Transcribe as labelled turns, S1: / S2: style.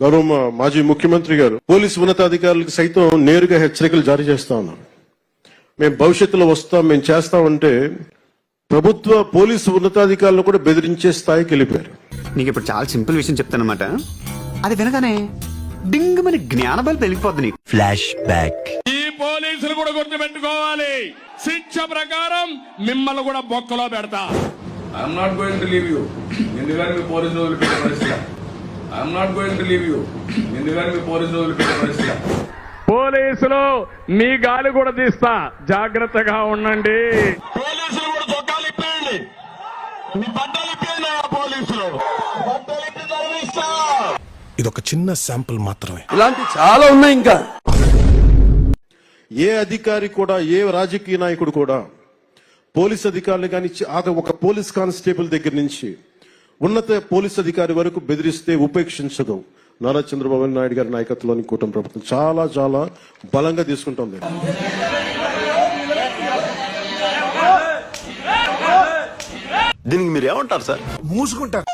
S1: గౌరవ మాజీ ముఖ్యమంత్రి గారు పోలీసు ఉన్నతాధికారులకు సైతం నేరుగా హెచ్చరికలు జారీ చేస్తా ఉన్నారు. మేము భవిష్యత్తులో వస్తాం, మేము చేస్తామంటే ప్రభుత్వ పోలీసు ఉన్నతాధికారులను కూడా బెదిరించే స్థాయికి వెళ్ళిపోయారు.
S2: నీకు ఇప్పుడు చాలా సింపుల్ విషయం చెప్తానమాట. అది వినగానే డింగ్ మన జ్ఞానబలి పెరిగిపోద్ది నీకు. Flash back.
S3: ఈ పోలీసులు కూడా గుర్తుపెట్టుకోవాలి, శిక్ష ప్రకారం మిమ్మల్ని కూడా బొక్కలో పెడతా.
S4: I'm not going to leave you. ఎందుకంటే మీ పోలీసులు వదిలిపెట్టే పరిస్థితి. I'm not going to leave you. ఎందుకంటే మీ పోలీసులు వదిలిపెట్టే పరిస్థితి.
S3: పోలీసులు మీ గాలి కూడా తీస్తా, జాగ్రత్తగా ఉండండి.
S5: పోలీసులు కూడా చొక్కాలు ఇప్పేయండి, మీ బట్టలు ఇప్పేయండి. పోలీసులు బట్టలు ఇప్పి చదివిస్తా.
S6: ఇదొక చిన్న శాంపుల్ మాత్రమే.
S7: ఇలాంటి చాలా ఉన్నాయి. ఇంకా
S1: ఏ అధికారి కూడా, ఏ రాజకీయ నాయకుడు కూడా పోలీస్ అధికారులు కానీ ఒక పోలీస్ కానిస్టేబుల్ దగ్గర నుంచి ఉన్నత పోలీస్ అధికారి వరకు బెదిరిస్తే ఉపేక్షించదు. నారా చంద్రబాబు నాయుడు గారి నాయకత్వంలోని కూటమి ప్రభుత్వం చాలా చాలా బలంగా తీసుకుంటుంది.
S7: దీనికి మీరు ఏమంటారు సార్?
S6: మూసుకుంటారు.